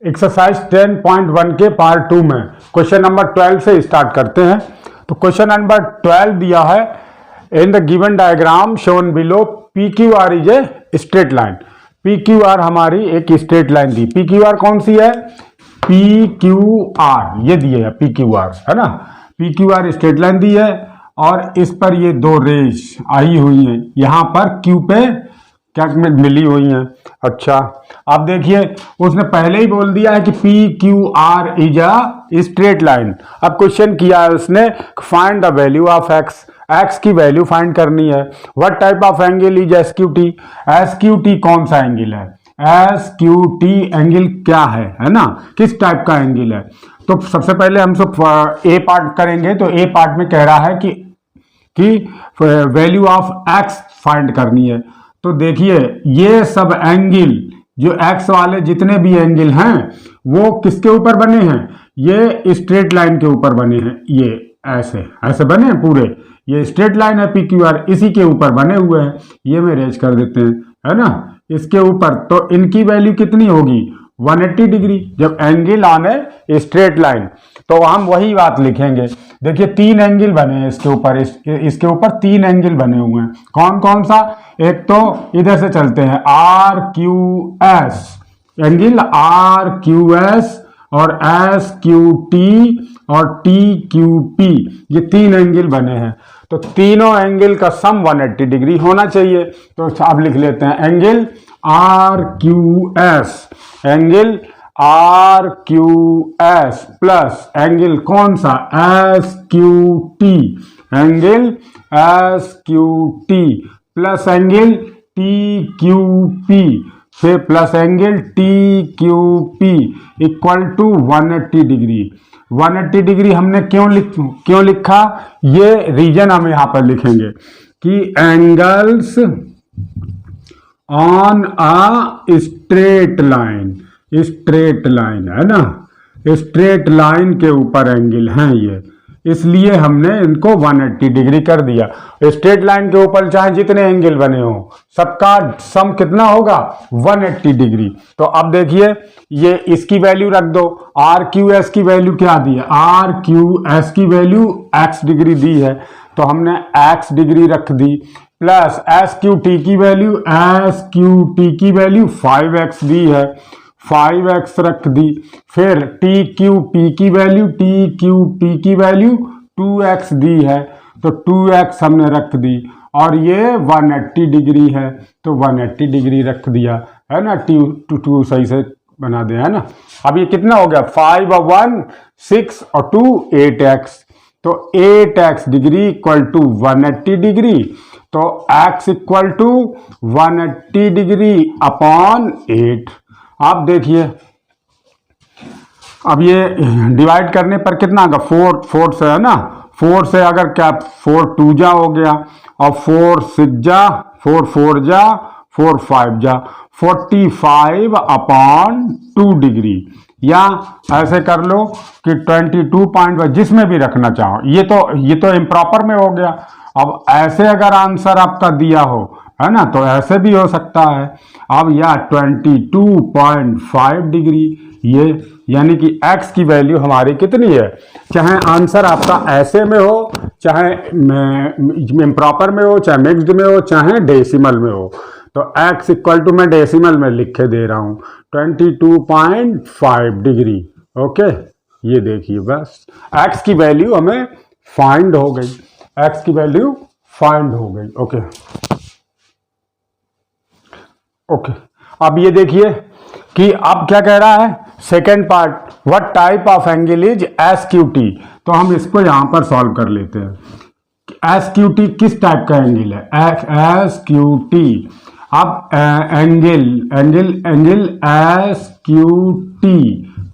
Exercise 10.1 के part 2 में question number 12 से स्टार्ट करते हैं। तो क्वेश्चन नंबर 12 दिया है, in the given diagram shown below P Q are is a straight line. P Q are हमारी एक straight line the. P Q are कौन सी है? पी क्यू आर, ये दिए है पी क्यू आर, है ना। P Q R straight line दी है और इस पर ये दो रेज आई हुई है, यहां पर क्यू पे क्या मिली हुई है। अच्छा, अब देखिए उसने पहले ही बोल दिया है कि P Q are is a straight line. अब क्वेश्चन किया है उसने, find the value of x. X की वैल्यू फाइंड करनी है। What type of angle is S Q T. S Q T कौन सा एंगल है? एस क्यू टी एंगल क्या है ना, किस टाइप का एंगल है। तो सबसे पहले हम सब ए पार्ट करेंगे। तो ए पार्ट में कह रहा है कि वैल्यू ऑफ एक्स फाइंड करनी है। तो देखिए ये सब एंगल, जो एक्स वाले जितने भी एंगल हैं वो किसके ऊपर बने हैं? ये स्ट्रेट लाइन के ऊपर बने हैं। ये ऐसे ऐसे बने हैं पूरे, ये स्ट्रेट लाइन है पी क्यू आर, इसी के ऊपर बने हुए हैं। ये में रेज कर देते हैं, है ना, इसके ऊपर। तो इनकी वैल्यू कितनी होगी? 180 डिग्री। जब angle on a straight line तो हम वही बात लिखेंगे। देखिए तीन एंगल बने हैं इसके ऊपर, इसके ऊपर तीन एंगल बने हुए हैं। कौन कौन सा? एक तो इधर से चलते हैं, R Q S, angle R Q S और एस क्यू टी और टी क्यू पी, ये तीन एंगल बने हैं। तो तीनों एंगल का सम 180 डिग्री होना चाहिए। तो आप लिख लेते हैं angle R Q S, angle R Q S plus angle कौन सा? S Q T, angle S Q T plus angle T Q P, फिर plus angle T Q P equal to 180 degree. 180 degree हमने क्यों लिखा? ये reason हम यहां पर लिखेंगे कि angles on a straight line, straight line है ना, स्ट्रेट लाइन के ऊपर एंगल हैं ये, इसलिए हमने इनको 180 डिग्री कर दिया। स्ट्रेट लाइन के ऊपर चाहे जितने एंगल बने हो सबका सम कितना होगा? 180 डिग्री। तो अब देखिए ये इसकी वैल्यू रख दो। आर क्यू एस की वैल्यू क्या दी है? आर क्यू एस की वैल्यू x डिग्री दी है, तो हमने x डिग्री रख दी, प्लस एस क्यू टी की वैल्यू, एस क्यू टी की वैल्यू 5x दी है, 5x रख दी। फिर टी क्यू पी की वैल्यू, टी क्यू पी की वैल्यू 2x दी है, तो 2x हमने रख दी। और ये 180 डिग्री है, तो 180 डिग्री रख दिया, है ना। टू सही से बना दे, है ना। अब ये कितना हो गया? 5 और 1 6 और 2 8x, तो 8x degree equal to 180 degree. तो x equal to 180 degree upon 8। आप देखिए अब ये डिवाइड करने पर कितना आएगा? 4 से, है ना। 4 से अगर क्या 4 2 जा हो गया और 4 6 जा, 4 4 जा, 4 5 जा, 45 अपॉन 2 डिग्री। या ऐसे कर लो कि 22 जिसमें भी रखना चाहो। ये तो इम्प्रॉपर में हो गया। अब ऐसे अगर आंसर आपका दिया हो, है ना, तो ऐसे भी हो सकता है। अब या 22.5 डिग्री, ये यानी कि x की वैल्यू हमारी कितनी है? चाहे आंसर आपका ऐसे में हो, चाहे इम्प्रॉपर में हो, चाहे मिक्स्ड में हो, चाहे डेसिमल में हो। तो x इक्वल टू मैं डेसिमल में लिख के दे रहा हूं 22.5 डिग्री। ओके, ये देखिए बस x की वैल्यू हमें फाइंड हो गई, x की वैल्यू फाइंड हो गई। ओके ओके, अब ये देखिए कि अब क्या कह रहा है, second part, what type of angle is S Q T. तो हम इसको यहां पर सॉल्व कर लेते हैं। एस क्यू टी किस टाइप का एंगल है? S Q T. अब एंगल एस क्यू टी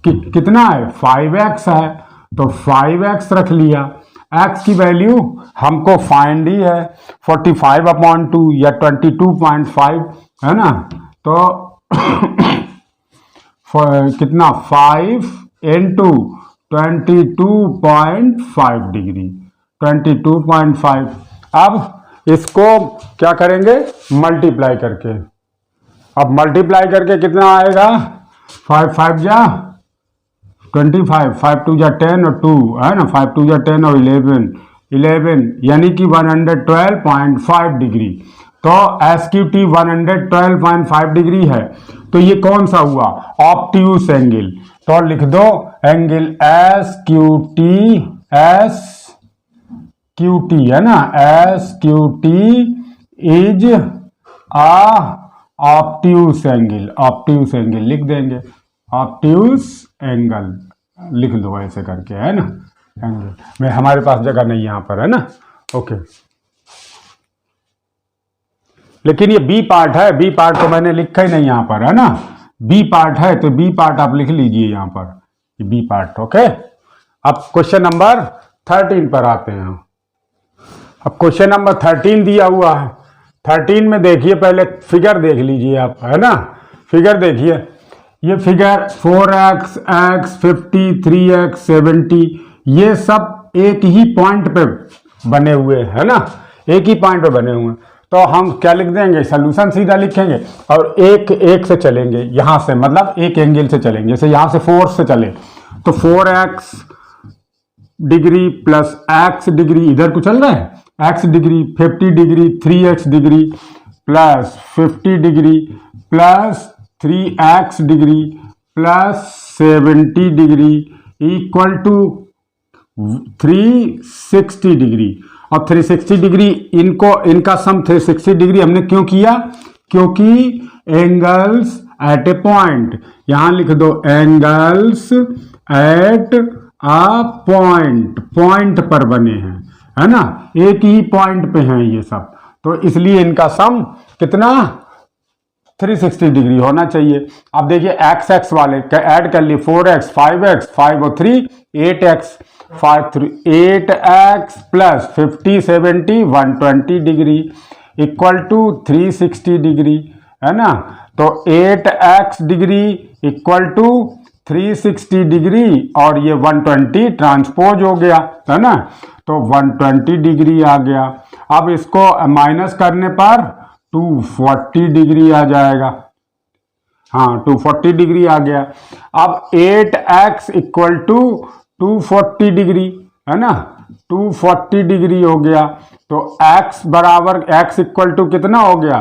कितना है? 5x है, तो 5x रख लिया। x की वैल्यू हमको फाइंड ही है 45 अपॉन 2 या 22.5, है ना। तो कितना? 5 इंटू 22.5 डिग्री, 22.5। अब इसको क्या करेंगे? मल्टीप्लाई करके। अब मल्टीप्लाई करके कितना आएगा? 5 5 जा 25, 5 2 जा 10 और 2 है ना, 5 2 जा 10 और 11 यानी कि 112.5 डिग्री। तो एस क्यू टी 112.5 डिग्री है। तो ये कौन सा हुआ? Obtuse angle. तो लिख दो एंगल एस क्यू टी है ना, S Q T is obtuse angle लिख देंगे, ऑब्ट्यूस एंगल लिख दो ऐसे करके, है ना, एंगल में हमारे पास जगह नहीं यहाँ पर, है ना, ओके। लेकिन ये बी पार्ट है, बी पार्ट तो मैंने लिखा ही नहीं यहाँ पर, है ना, बी पार्ट है तो बी पार्ट आप लिख लीजिए यहाँ पर, बी पार्ट, ओके। अब क्वेश्चन नंबर 13 पर आते हैं। अब क्वेश्चन नंबर 13 दिया हुआ है। 13 में देखिए, पहले फिगर देख लीजिए आप, है ना, फिगर देखिए, ये फिगर 4x, x, 50, 3x, 70 ये सब एक ही पॉइंट पे बने हुए हैं, है ना, एक ही पॉइंट पे बने हुए हैं। तो हम क्या लिख देंगे? सोल्यूशन सीधा लिखेंगे और एक से चलेंगे, यहां से मतलब एक एंगल से चलेंगे। जैसे यहां से 4 से चले तो 4x degree plus x degree इधर को चल रहा है, x degree 50 degree 3x degree plus 50 degree plus 3x degree plus 70 degree equal to 360 degree. और 360 डिग्री इनका सम 360 डिग्री हमने क्यों किया? क्योंकि एंगल्स एट ए पॉइंट, यहां लिख दो एंगल्स एट अ पॉइंट पर बने हैं, है ना, एक ही पॉइंट पे हैं ये सब, तो इसलिए इनका सम कितना 360 डिग्री होना चाहिए। अब देखिए एक्स एक्स वाले ऐड कर लिए, 4x 5x 5 और 3 8x 5 3 8x plus 50 70 120 degree equal to 360 degree, है ना। तो 8x degree equal to 360 degree और ये 120 ट्रांसपोज हो गया, है ना, तो 120 डिग्री आ गया। अब इसको माइनस करने पर 240 डिग्री आ जाएगा, हाँ 240 डिग्री आ गया। अब 8x इक्वल टू 240 डिग्री, है ना, 240 डिग्री हो गया। तो x बराबर x इक्वल टू कितना हो गया?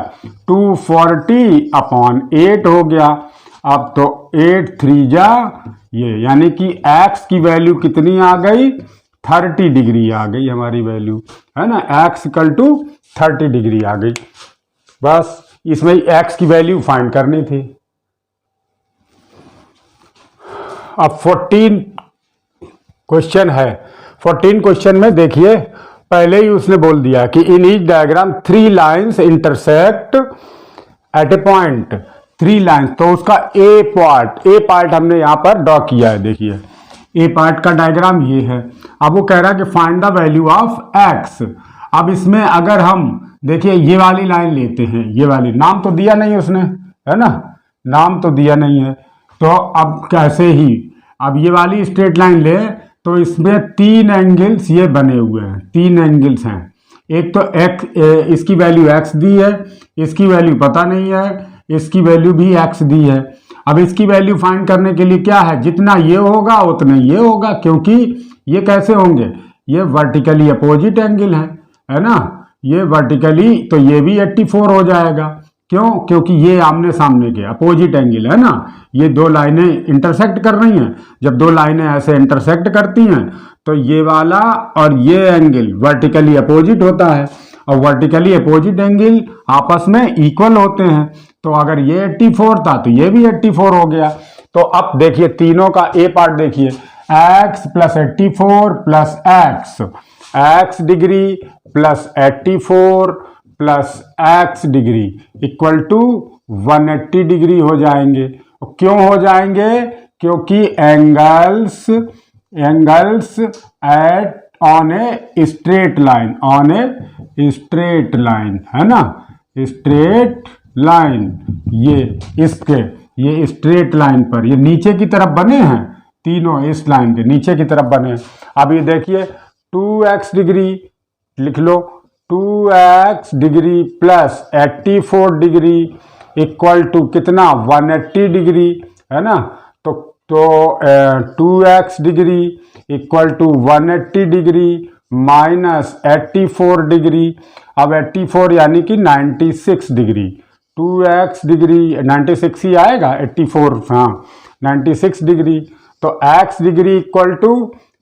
240 अपॉन 8 हो गया। अब तो 8 3 जा ये, यानी कि x की वैल्यू कितनी आ गई? 30 डिग्री आ गई हमारी वैल्यू, है ना, x इक्वल टू 30 डिग्री आ गई। बस इसमें x की वैल्यू फाइंड करनी थी। अब 14 क्वेश्चन है। 14 क्वेश्चन में देखिए, पहले ही उसने बोल दिया कि in each diagram 3 lines intersect at A point, 3 lines, तो उसका ए पार्ट हमने यहां पर ड्रॉ किया है। देखिए ए पार्ट का डायग्राम ये है। अब वो कह रहा है कि find the value of x। अब इसमें अगर हम देखिए ये वाली लाइन लेते हैं, ये वाली, नाम तो दिया नहीं उसने, है ना, नाम तो दिया नहीं है, तो अब कैसे ही, अब ये वाली स्ट्रेट लाइन ले तो इसमें 3 एंगल्स ये बने हुए हैं, 3 एंगल्स हैं। एक तो x, इसकी वैल्यू x दी है, इसकी वैल्यू पता नहीं है, इसकी वैल्यू भी x दी है। अब इसकी वैल्यू फाइंड करने के लिए क्या है, जितना ये होगा उतना ये होगा, क्योंकि ये कैसे होंगे, ये वर्टिकली अपोजिट एंगल है ना, ये वर्टिकली, तो ये भी 84 हो जाएगा। क्यों? क्योंकि ये आमने सामने के अपोजिट एंगल है ना, ये 2 लाइनें इंटरसेक्ट कर रही हैं। जब 2 लाइनें ऐसे इंटरसेक्ट करती हैं तो ये वाला और ये एंगल वर्टिकली अपोजिट होता है, और वर्टिकली अपोजिट एंगल आपस में इक्वल होते हैं। तो अगर ये 84 था तो ये भी 84 हो गया। तो अब देखिए तीनों का ए पार्ट देखिए, x plus 84 plus x degree plus 84 plus x degree equal to 180 degree हो जाएंगे। क्यों हो जाएंगे? क्योंकि angles at on a straight line, है ना, स्ट्रेट लाइन, ये स्ट्रेट लाइन पर, ये नीचे की तरफ बने हैं तीनों, इस लाइन के नीचे की तरफ बने हैं। अब ये देखिए 2x डिग्री लिख लो, 2x degree plus 84 degree equal to कितना? 180 डिग्री, है ना। तो 2x degree equal to 180 degree minus 84 degree. अब 84 यानी कि 96 डिग्री। 2x डिग्री 96 ही आएगा, 84 हाँ 96 डिग्री। तो x डिग्री इक्वल टू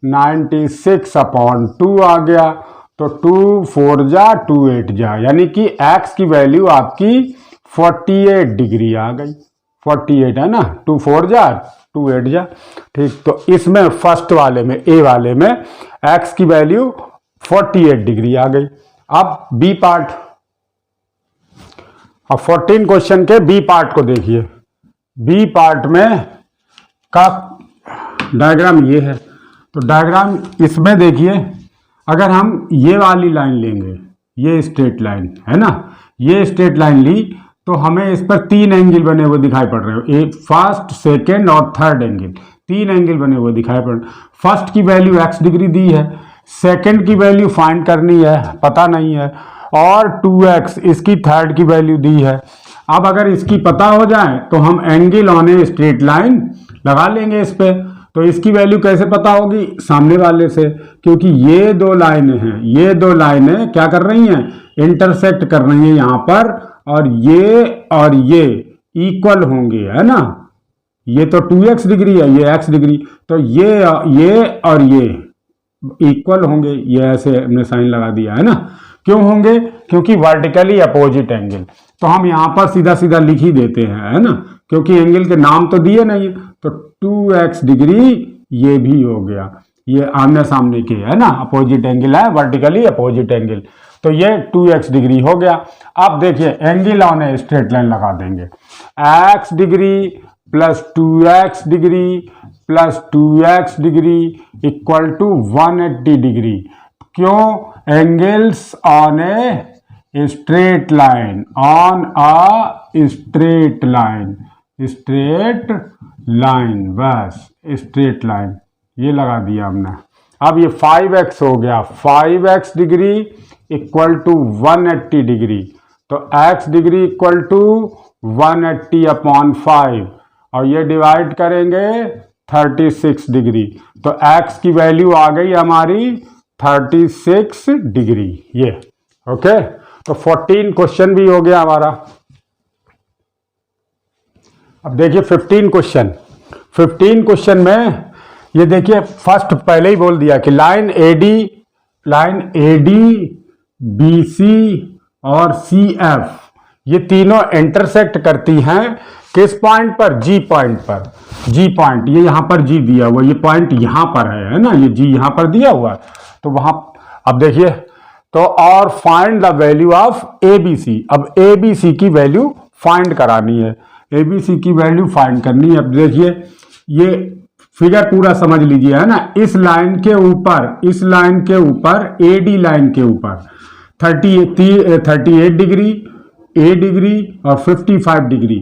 96/2 आ गया। तो 2 4 जा 2 8 जा, यानी कि x की वैल्यू आपकी 48 डिग्री आ गई। 48 है ना, 2 4 जा 2 8 जा। ठीक, तो इसमें फर्स्ट वाले में ए वाले में x की वैल्यू 48 डिग्री आ गई। अब बी पार्ट, अब 14 क्वेश्चन के बी पार्ट को देखिए। बी पार्ट में का डायग्राम ये है। तो डायग्राम इसमें देखिए, अगर हम ये वाली लाइन लेंगे, ये स्ट्रेट लाइन है ना, ये स्ट्रेट लाइन ली तो हमें इस पर 3 एंगल बने हुए दिखाई पड़ रहे हैं। एक फर्स्ट, सेकेंड और थर्ड एंगल, 3 एंगल बने हुए दिखाई पड़ रहे। फर्स्ट की वैल्यू x डिग्री दी है, सेकेंड की वैल्यू फाइंड करनी है, पता नहीं है, और 2x इसकी थर्ड की वैल्यू दी है। अब अगर इसकी पता हो जाए तो हम angle on a straight line लगा लेंगे इस पे। तो इसकी वैल्यू कैसे पता होगी? सामने वाले से, क्योंकि ये दो लाइनें हैं, ये दो लाइनें क्या कर रही हैं? इंटरसेक्ट कर रही हैं यहाँ पर, और ये इक्वल होंगे, है ना। ये तो 2x डिग्री है, ये x डिग्री, तो ये और ये इक्वल होंगे। ये ऐसे हमने साइन लगा दिया है ना। क्यों होंगे? क्योंकि वर्टिकली अपोजिट एंगल। तो हम यहाँ पर सीधा सीधा लिख ही देते हैं, है ना, क्योंकि एंगल के नाम तो दिए नहीं। तो 2x डिग्री ये भी हो गया, ये आमने सामने के, है ना, अपोजिट एंगल है, वर्टिकली अपोजिट एंगल। तो ये 2x डिग्री हो गया। अब देखिए angle on a straight line लगा देंगे। x degree plus 2x degree plus 2x degree equal to 180 degree. क्यों? Angles on a straight line, on a straight line, straight line, बस स्ट्रेट लाइन ये लगा दिया हमने। अब ये 5x हो गया, 5x degree equal to 180 degree. तो x डिग्री इक्वल टू 180/5, और ये डिवाइड करेंगे 36 डिग्री। तो x की वैल्यू आ गई हमारी 36 डिग्री। ये ओके। तो 14 क्वेश्चन भी हो गया हमारा। अब देखिए 15 क्वेश्चन। 15 क्वेश्चन में ये देखिए, फर्स्ट पहले ही बोल दिया कि लाइन एडी बीसी और CF ये तीनों इंटरसेक्ट करती हैं किस पॉइंट पर? G पॉइंट पर। G पॉइंट, ये यहाँ पर G दिया हुआ, ये पॉइंट यहाँ पर है ना, ये G यहाँ पर दिया हुआ है। तो वहां अब देखिए, तो और find the value of ABC। अब ABC की वैल्यू फाइंड करानी है, ABC की वैल्यू फाइंड करनी है। अब देखिए ये फिगर पूरा समझ लीजिए, है ना। इस लाइन के ऊपर, इस लाइन के ऊपर, AD लाइन के ऊपर 38 डिग्री, A डिग्री और 55 डिग्री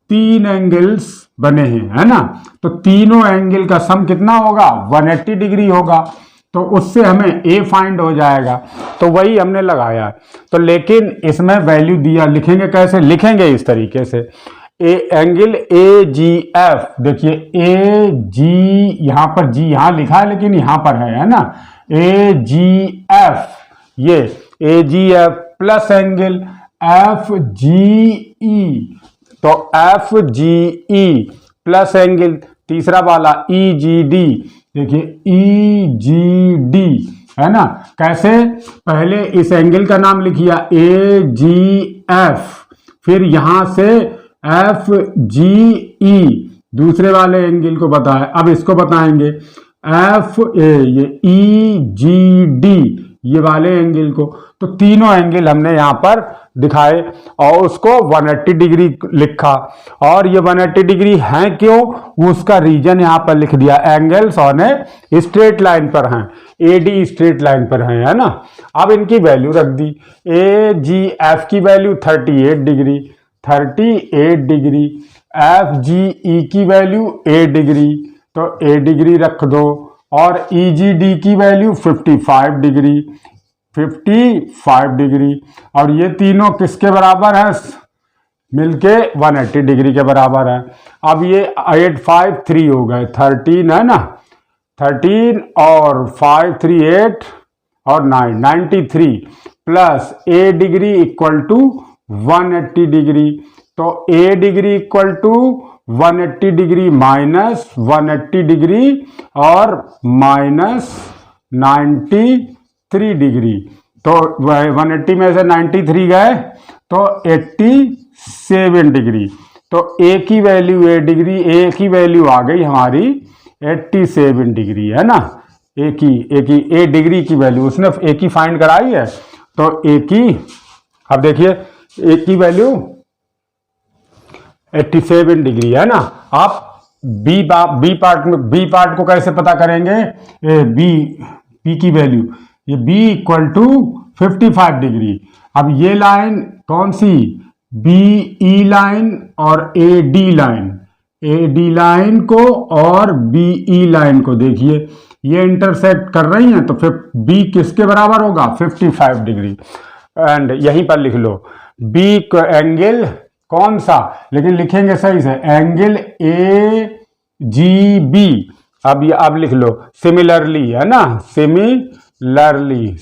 3 एंगल्स बने हैं, है ना। तो तीनों एंगल का सम कितना होगा? 180 डिग्री होगा। तो उससे हमें A फाइंड हो जाएगा। तो वही हमने लगाया। तो लेकिन इसमें वैल्यू दिया, लिखेंगे कैसे? लिखेंगे इस तरीके से, एंगल AGF, देखिए AG, यहां पर G यहां लिखा है लेकिन यहां पर है ना, AGF, ये AGF प्लस एंगल FGE, तो FGE प्लस एंगल तीसरा वाला EGD, देखिए EGD, है ना। कैसे? पहले इस एंगल का नाम लिखिए AGF, फिर यहां से FGE, दूसरे वाले एंगल को बताया। अब इसको बताएंगे FA, ये EGD, ये वाले एंगल को। तो तीनों एंगल हमने यहां पर दिखाए और उसको 180 डिग्री लिखा। और ये 180 डिग्री है क्यों? उसका रीजन यहां पर लिख दिया, angles on a straight line पर हैं, AD स्ट्रेट लाइन पर है ना। अब इनकी वैल्यू रख दी। AGF की वैल्यू 38 डिग्री, 38 डिग्री, FGE की वैल्यू A डिग्री, तो A डिग्री रख दो, और EGD की वैल्यू 55 डिग्री, 55 डिग्री। और ये तीनों किसके बराबर है? मिलके 180 डिग्री के बराबर है। अब ये 8 5 3 हो गए, 13 है ना, 13 और 5 3 8 और 9 93 plus A degree equal to 180 degree. तो A degree equal to 180 degree minus 180 degree और माइनस 93 डिग्री। तो 180 में से 93 गए तो 87 डिग्री। तो ए की वैल्यू ए डिग्री, ए की वैल्यू आ गई हमारी 87 डिग्री, है ना। ए डिग्री की वैल्यू उसने ए की फाइंड कराई है। तो ए की, अब देखिए ए की वैल्यू 87 डिग्री है ना। आप बी पार्ट को कैसे पता करेंगे? बी की वैल्यू, ये बी इक्वल टू 55 डिग्री। अब ये लाइन कौन सी? बी ई लाइन और A D line, A D line को और बी ई लाइन को देखिए, ये इंटरसेक्ट कर रही हैं, तो फिर बी किसके बराबर होगा? 55 डिग्री। एंड यहीं पर लिख लो बी को एंगल कौन सा, लेकिन लिखेंगे सही से, एंगल ए जी बी। अब लिख लो सिमिलरली, है ना, सिमिलरली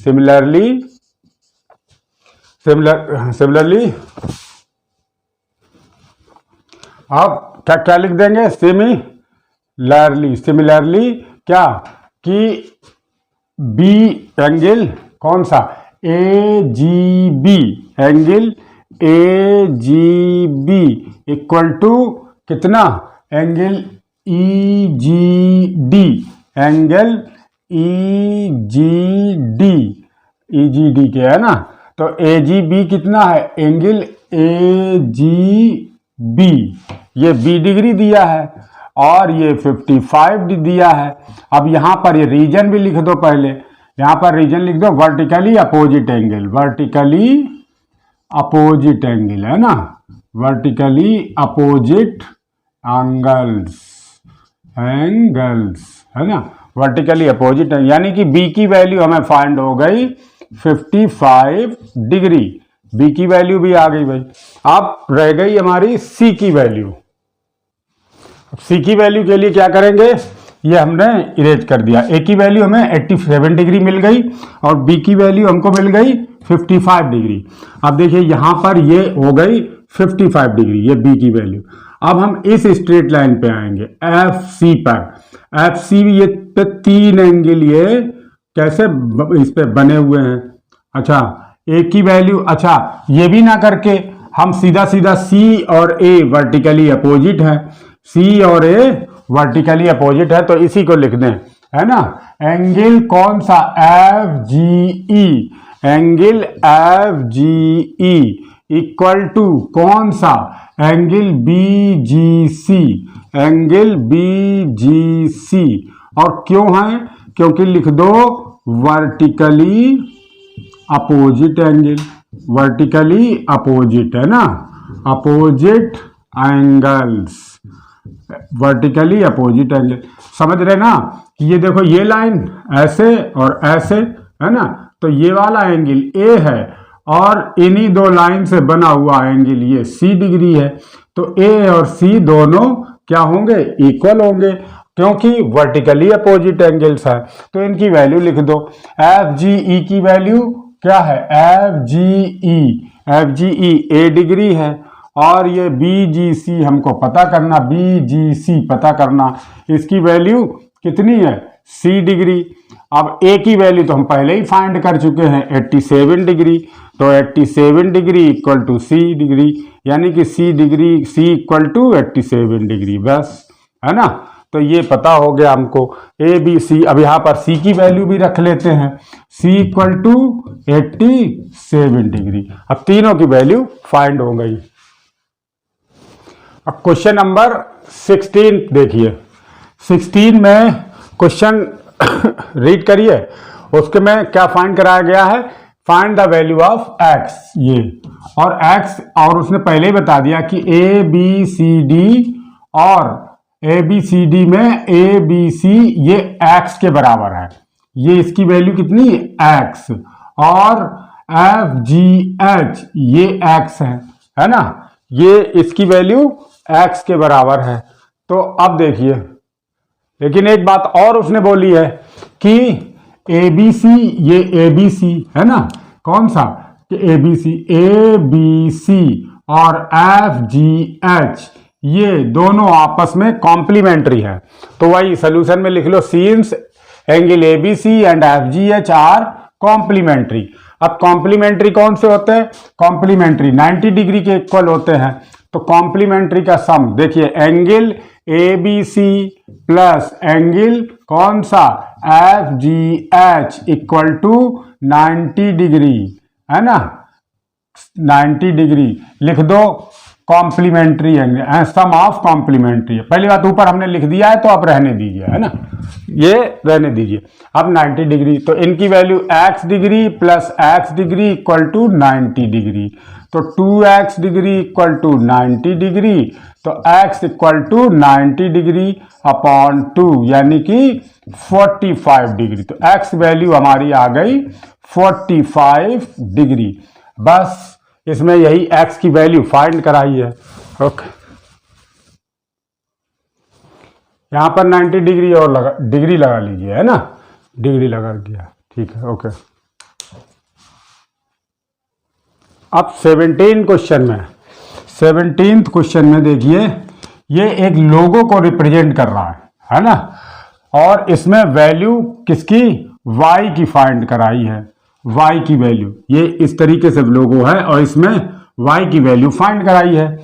अब क्या लिख देंगे? सिमिलरली क्या कि बी एंगल कौन सा? A G B, angle A G B equal to कितना? Angle E G D, angle E G D के, है ना। तो ए जी बी कितना है? एंगल ए जी बी, ये बी डिग्री दिया है और ये 55 दिया है। अब यहां पर ये रीजन भी लिख दो, पहले यहां पर रीजन लिख दो, वर्टिकली अपोजिट एंगल, है ना, वर्टिकली अपोजिट एंगल्स, है ना, वर्टिकली अपोजिट, यानी कि बी की वैल्यू हमें फाइंड हो गई 55 डिग्री। बी की वैल्यू भी आ गई भाई। अब रह गई हमारी सी की वैल्यू। सी की वैल्यू के लिए क्या करेंगे? ये हमने इरेज कर दिया। ए की वैल्यू हमें 87 डिग्री मिल गई और बी की वैल्यू हमको मिल गई 55 डिग्री। अब देखिए यहां पर ये हो गई 55 डिग्री, ये बी की वैल्यू। अब हम इस स्ट्रेट लाइन पे आएंगे एफ सी पर। एफ सी ये पे 3 एंगल ये कैसे इस पे बने हुए हैं। अच्छा, ए की वैल्यू, अच्छा ये भी ना करके हम सीधा सी और ए वर्टिकली अपोजिट है, सी और ए वर्टिकली अपोजिट है, तो इसी को लिख दें, है ना। एंगल कौन सा? F G E, angle F G E equal to कौन सा? Angle B G C, angle B G C. और क्यों है? क्योंकि लिख दो vertically opposite angle, vertically opposite, है ना, opposite angles, vertically opposite angle. समझ रहे ना कि ये देखो ये लाइन ऐसे और ऐसे, है ना, तो ये वाला एंगल ए है और इन्हीं दो लाइन से बना हुआ एंगल ये सी डिग्री है। तो ए और सी दोनों क्या होंगे? इक्वल होंगे, क्योंकि वर्टिकली अपोजिट एंगल्स है। तो इनकी वैल्यू लिख दो। एफ जी ई की वैल्यू क्या है? एफ जी ई ए डिग्री है और ये बी जी सी हमको पता करना, बी जी सी पता करना, इसकी वैल्यू कितनी है? सी डिग्री। अब ए की वैल्यू तो हम पहले ही फाइंड कर चुके हैं 87 डिग्री, तो 87 degree equal to C degree, यानी कि सी इक्वल टू 87 डिग्री, बस, है ना। तो ये पता हो गया हमको ए बी सी। अब यहाँ पर सी की वैल्यू भी रख लेते हैं, सी इक्वल टू 87 डिग्री। अब तीनों की वैल्यू फाइंड हो गई। अब क्वेश्चन नंबर 16 देखिए। 16 में क्वेश्चन रीड करिए, उसके में क्या फाइंड कराया गया है? Find the value of x, ये और एक्स, और उसने पहले ही बता दिया कि ए बी सी डी, और ए बी सी डी में ए बी सी ये एक्स के बराबर है, ये इसकी वैल्यू कितनी? एक्स। और एफ जी एच ये एक्स है ना, ये इसकी वैल्यू x के बराबर है। तो अब देखिए, लेकिन एक बात और उसने बोली है कि ABC, ये ABC है ना, कौन सा, कि ABC और FGH ये दोनों आपस में कॉम्प्लीमेंट्री है। तो वही सोल्यूशन में लिख लो, since angle ABC and FGH are complementary. अब कॉम्प्लीमेंट्री कौन से होते हैं, कॉम्प्लीमेंट्री 90 डिग्री के इक्वल होते हैं। तो कॉम्प्लीमेंट्री का सम देखिए, एंगल ABC प्लस एंगल कौन सा FGH इक्वल टू 90 डिग्री, है ना, 90 डिग्री लिख दो। Complementary angle, sum of complementary. पहली बात ऊपर हमने लिख दिया है तो अब रहने दीजिए, है ना, ये रहने दीजिए। अब 90 डिग्री, तो इनकी value x degree plus x degree equal to 90 degree. तो 2x degree equal to 90 degree, तो x equal to 90 degree upon 2 यानी कि 45 डिग्री। तो x वैल्यू हमारी आ गई 45 डिग्री। बस इसमें यही x की वैल्यू फाइंड कराई है। ओके, यहां पर 90 डिग्री और डिग्री लगा लीजिए, है ना, डिग्री लगा दिया, ठीक है। ओके, अब 17 क्वेश्चन में, 17th क्वेश्चन में देखिए, ये एक लोगो को रिप्रेजेंट कर रहा है ना, और इसमें वैल्यू किसकी, y की फाइंड कराई है। y की वैल्यू, ये इस तरीके से लोगो है और इसमें y की वैल्यू फाइंड कराई है।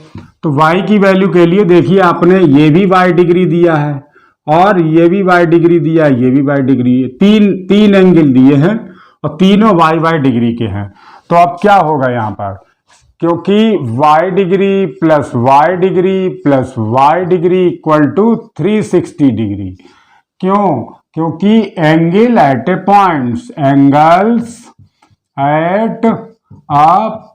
तो y की वैल्यू के लिए देखिए, आपने ये भी y डिग्री दिया है और ये भी y डिग्री दिया है, ये भी y डिग्री, तीन एंगल दिए हैं और तीनों y डिग्री के हैं। तो अब क्या होगा यहाँ पर, क्योंकि y degree plus y degree plus y degree equal to 360 degree. क्यों, क्योंकि angle at a points, angles at a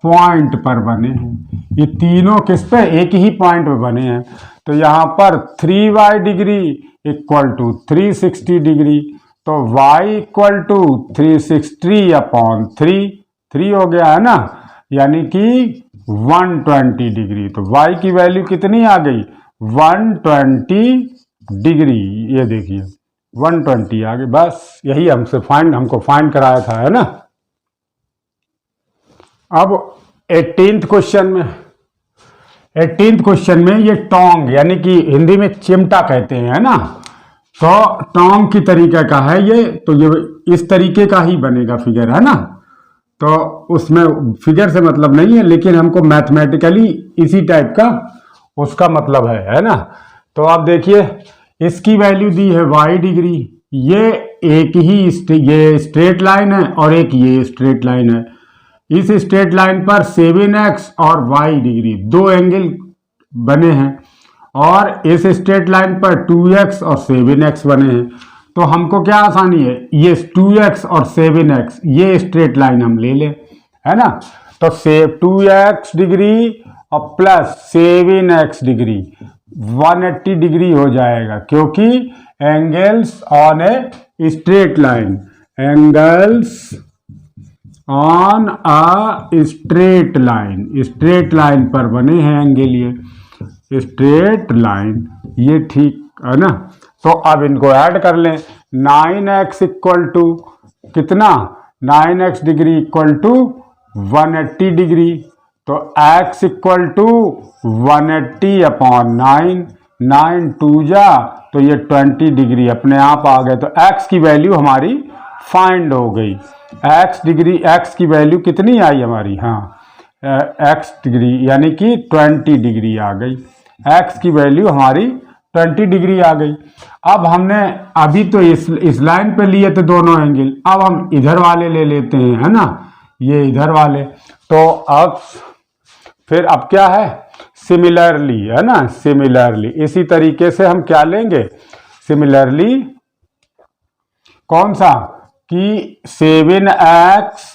point पर बने हैं। ये तीनों किस पे, एक ही पॉइंट पे बने हैं। तो यहाँ पर 3y degree equal to 360 degree, तो y इक्वल टू 360 अपॉन 3 हो गया, है ना, यानी कि 120 डिग्री। तो y की वैल्यू कितनी आ गई, 120 डिग्री। ये देखिए 120 आ गई। बस यही हमको फाइंड कराया था, है ना। अब 18th क्वेश्चन में, 18th क्वेश्चन में ये टोंग यानी कि हिंदी में चिमटा कहते हैं, है ना। तो टोंग की तरीके का है ये, तो ये इस तरीके का ही बनेगा फिगर, है ना। तो उसमें फिगर से मतलब नहीं है, लेकिन हमको मैथमेटिकली इसी टाइप का उसका मतलब है ना। तो आप देखिए, इसकी वैल्यू दी है y डिग्री, ये एक ही ये स्ट्रेट लाइन है और एक ये स्ट्रेट लाइन है। इस स्ट्रेट लाइन पर 7x और y डिग्री दो एंगल बने हैं और इस स्ट्रेट लाइन पर 2x और 7x बने हैं। तो हमको क्या आसानी है, ये 2x और 7x ये स्ट्रेट लाइन हम ले लें, है ना। तो 2x डिग्री और प्लस 7x डिग्री 180 डिग्री हो जाएगा, क्योंकि angles on a straight line, angles on a straight line, straight line पर बने हैं एंगल, ये स्ट्रेट लाइन, ये ठीक है ना। तो अब इनको ऐड कर लें, 9x इक्वल टू कितना, 9x degree equal to 180 degree. तो x इक्वल टू 180 अपॉन 9 2 जा, तो ये 20 डिग्री अपने आप आ गए। तो x की वैल्यू हमारी फाइंड हो गई। x की वैल्यू कितनी आई हमारी, हाँ x डिग्री यानी कि 20 डिग्री आ गई। x की वैल्यू हमारी 20 डिग्री आ गई। अब हमने अभी तो इस लाइन पे लिए थे दोनों एंगल, अब हम इधर वाले ले लेते हैं, है ना, ये इधर वाले। तो अब फिर अब क्या है, सिमिलरली, है ना, सिमिलरली इसी तरीके से हम क्या लेंगे, सिमिलरली कौन सा, कि 7x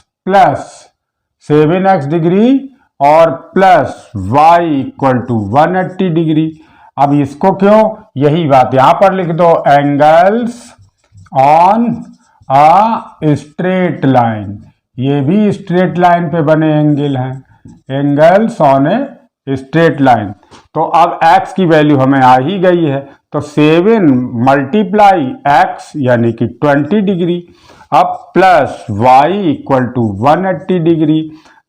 डिग्री और plus y equal to 180 degree. अब इसको क्यों, यही बात यहां पर लिख दो, angles on a straight line, ये भी स्ट्रेट लाइन पे बने एंगल हैं, angles on a straight line. तो अब x की वैल्यू हमें आ ही गई है, तो 7 मल्टीप्लाई x यानी कि 20 डिग्री, अब plus y equal to 180 degree,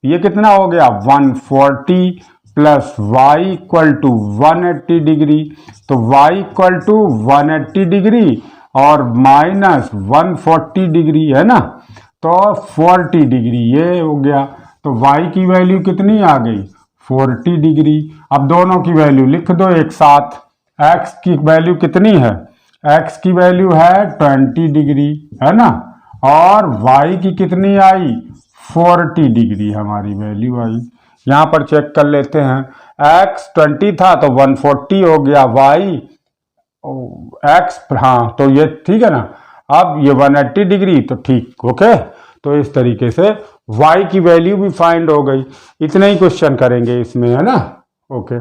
ये कितना हो गया 140 plus y equal to 180 degree, तो y इक्वल टू 180 डिग्री और माइनस 140 डिग्री है ना, तो 40 डिग्री ये हो गया। तो y की वैल्यू कितनी आ गई 40 डिग्री। अब दोनों की वैल्यू लिख दो एक साथ। x की वैल्यू कितनी है, x की वैल्यू है 20 डिग्री है ना, और y की कितनी आई 40 डिग्री हमारी वैल्यू आई। यहाँ पर चेक कर लेते हैं, x 20 था तो 140 हो गया, y x हाँ तो ये ठीक है ना, अब ये 180 डिग्री तो ठीक ओके। तो इस तरीके से y की वैल्यू भी फाइंड हो गई। इतने ही क्वेश्चन करेंगे इसमें है ना, ओके।